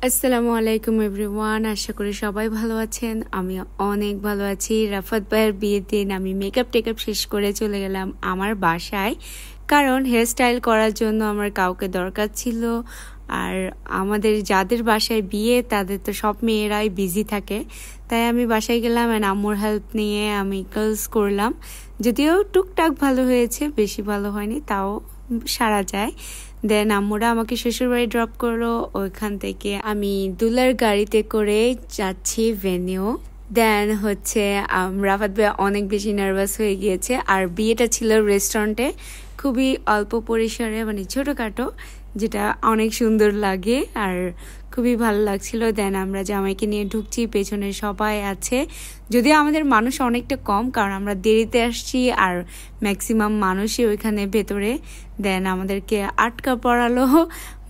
আসসালামু আলাইকুম এভরিওয়ান, আশা করি সবাই ভালো আছেন। আমি অনেক ভালো আছি। রাফাত ভাইয়ের বিয়ের দিন আমি মেকআপ টেকআপ শেষ করে চলে গেলাম আমার বাসায়, কারণ হেয়ার স্টাইল করার জন্য আমার কাউকে দরকার ছিল। আর আমাদের যাদের বাসায় বিয়ে তাদের তো সব মেয়েরাই বিজি থাকে, তাই আমি বাসায় গেলাম অ্যান্ড আম্মুর হেল্প নিয়ে আমি কার্লস করলাম। যদিও টুকটাক ভালো হয়েছে, বেশি ভালো হয়নি, তাও সারা যায়। দেন আম্মুরা আমাকে শ্বশুরবাড়ি ড্রপ করলো। ওইখান থেকে আমি দুলার গাড়িতে করে যাচ্ছি ভেনিউ। দেন রাফাত ভাই অনেক বেশি নার্ভাস হয়ে গিয়েছে। আর বিয়েটা ছিল রেস্টুরেন্টে, খুবই অল্প পরিসরে, মানে ছোটোখাটো, যেটা অনেক সুন্দর লাগে আর খুবই ভালো লাগছিল। দেন আমরা জামাইকে নিয়ে ঢুকছি, পেছনে সবাই আছে, যদিও আমাদের মানুষ অনেকটা কম কারণ আমরা দেরিতে আসছি আর ম্যাক্সিমাম মানুষই ওইখানে ভেতরে। দেন আমাদেরকে আটকা পড়ালো,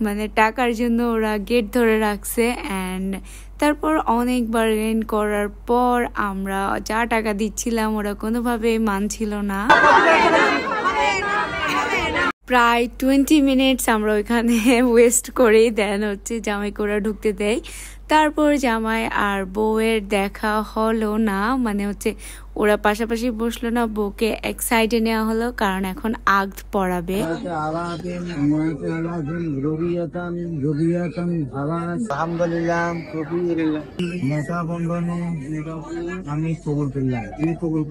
মানে টাকার জন্য ওরা গেট ধরে রাখছে। অ্যান্ড তারপর অনেক বার্গেন করার পর আমরা যা টাকা দিচ্ছিলাম ওরা কোনোভাবেই মানছিল না। প্রায় 20 মিনিটস আমরা ওইখানে ওয়েস্ট করি। দেন জামাইকে ওরা ঢুকতে দেয়। তারপর জামাই আর বউয়ের দেখা হলো না, মানে ওরা পাশাপাশি বসলো না, বউকে এক সাইডে নেওয়া হলো কারণ এখন আগ পড়াবে। আমি কবুল করলাম, তুমি কবুল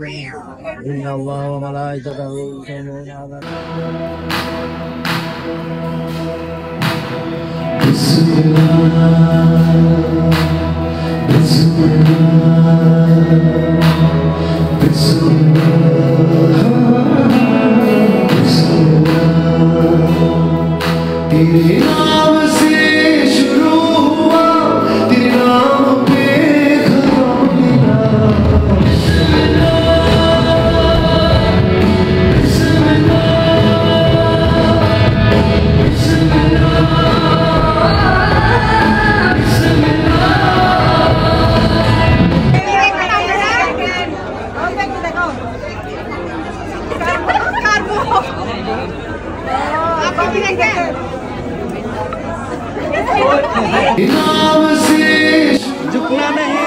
तेरे नाम से शुरू हुआ, तेरे नाम पे खत्म मिला। नाम से झुकना नहीं।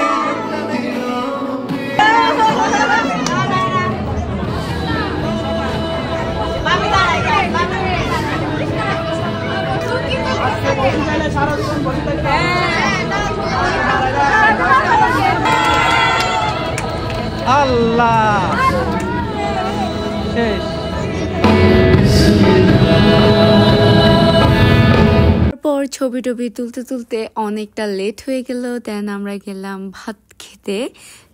अल्लाह পর ছবি টবি তুলতে তুলতে অনেকটা লেট হয়ে গেল। দেন আমরা গেলাম ভাত খেতে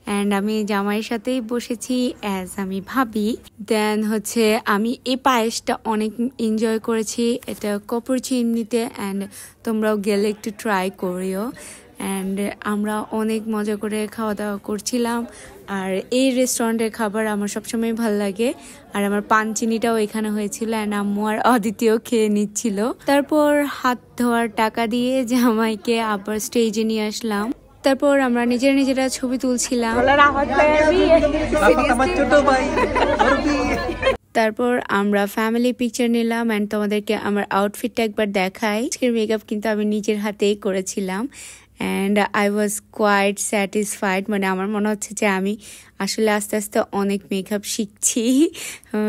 অ্যান্ড আমি জামাইয়ের সাথেই বসেছি অ্যাজ আমি ভাবি। দেন আমি এই পায়েসটা অনেক এনজয় করেছি, এটা কপুর চিমনিতে, অ্যান্ড তোমরাও গেলে একটু ট্রাই করিও। অ্যান্ড আমরা অনেক মজা করে খাওয়া দাওয়া করছিলাম। আর এই রেস্টুরেন্টের খাবার আমার সবসময় ভালো লাগে। আর আমার পান চিনিটাও এখানে হয়েছিল অ্যান্ড আম্মু আর অদিতিও খেয়ে নিচ্ছিল। তারপর হাত ধোয়ার টাকা দিয়ে জামাইকে আবার স্টেজে নিয়ে আসলাম। তারপর আমরা নিজেরা ছবি তুলছিলাম। তারপর আমরা ফ্যামিলি পিকচার নিলাম অ্যান্ড তোমাদেরকে আমার আউটফিটটা একবার দেখাই। আজকের মেকআপ কিন্তু আমি নিজের হাতেই করেছিলাম and I was quite satisfied. মানে আমার মনে হচ্ছে যে আমি আসলে আস্তে আস্তে অনেক মেকআপ শিখছি,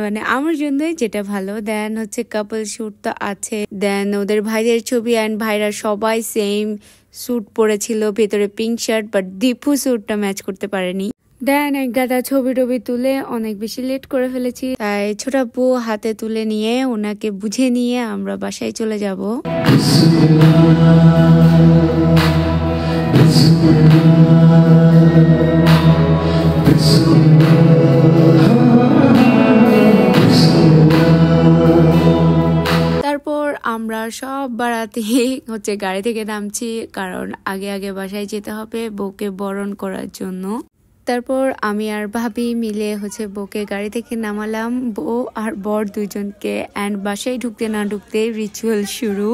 মানে আমার জন্যই, যেটা ভালো। দেন কাপল শ্যুট তো আছে। দেন ওদের ভাইদের ছবি অ্যান্ড ভাইরা সবাই সেম স্যুট পরেছিল, ভেতরে পিঙ্ক শার্ট, বাট দীপু স্যুটটা ম্যাচ করতে পারেনি। দেন এক গাদা ছবি টবি তুলে অনেক বেশি লেট করে ফেলেছি, তাই ছোট বউ হাতে তুলে নিয়ে ওনাকে বুঝে নিয়ে আমরা বাসায় চলে যাব। তারপর আমরা সব বাড়াতে গাড়ি থেকে নামছি, কারণ আগে বাসায় যেতে হবে বউকে বরণ করার জন্য। তারপর আমি আর ভাবি মিলে বউকে গাড়ি থেকে নামালাম, বউ আর বর দুজনকে। অ্যান্ড বাসায় ঢুকতে না ঢুকতে রিচুয়াল শুরু।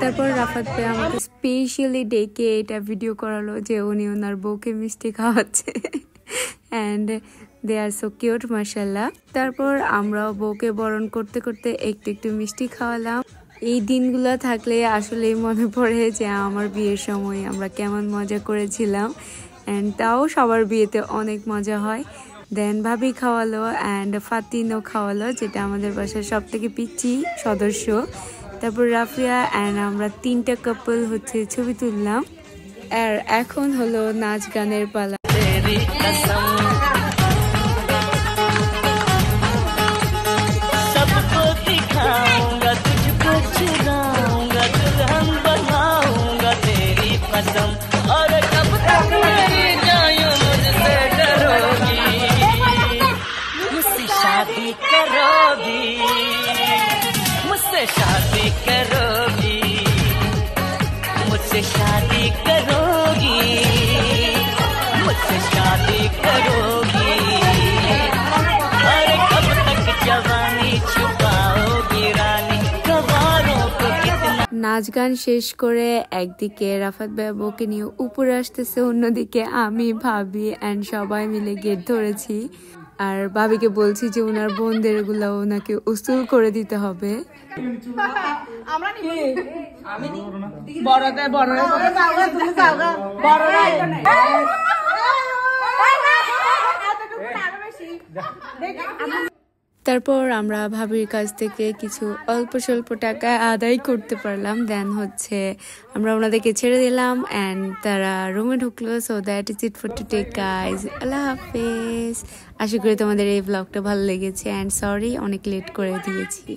তারপর রাফাত ভাই আমাকে স্পেশালি ডেকে এটা ভিডিও করালো যে উনি ওনার বউকে মিষ্টি খাওয়াচ্ছে। And they are so cute মাশাল্লাহ। তারপর আমরা বউকে বরণ করতে করতে একটু একটু মিষ্টি খাওয়ালাম। এই দিনগুলো থাকলে আসলেই মনে পড়ে যে আমার বিয়ের সময় আমরা কেমন মজা করেছিলাম, অ্যান্ড তাও সবার বিয়েতে অনেক মজা হয়। দেন ভাবি খাওয়ালো অ্যান্ড ফাতিনও খাওয়ালো, যেটা আমাদের বাসার সব থেকে পিচ্চি সদস্য। তারপর রাফিয়া অ্যান্ড আমরা 3টা কাপল হচ্ছে ছবি তুললাম। আর এখন হলো নাচ গানের পালা। शादी करोगी मुझसे, शादी करोगी मुझसे, शादी करोगी मुझसे, शादी करोगी। अरे कब तक जवानी छुपाओगी रानी, कवारों को कितना। নাচ গান শেষ করে একদিকে রাফাত ভাই বউকে নিয়ে উপরে আসতেছে, অন্যদিকে আমি ভাবি অ্যান্ড সবাই মিলে গেট ধরেছি। আর ভাবিকে বলছি যে ওনার বোনদের গুলো ওনাকে উসুল করে দিতে হবে। তারপর আমরা ভাবির কাছ থেকে কিছু অল্প স্বল্প টাকা আদায় করতে পারলাম। দেন হচ্ছে আমরা ওনাদেরকে ছেড়ে দিলাম অ্যান্ড তারা রুমে ঢুকলো। So that is it for today guys. আল্লাহ হাফেজ। আশা করি তোমাদের এই ব্লগটা ভালো লেগেছে অ্যান্ড সরি অনেক লেট করে দিয়েছি।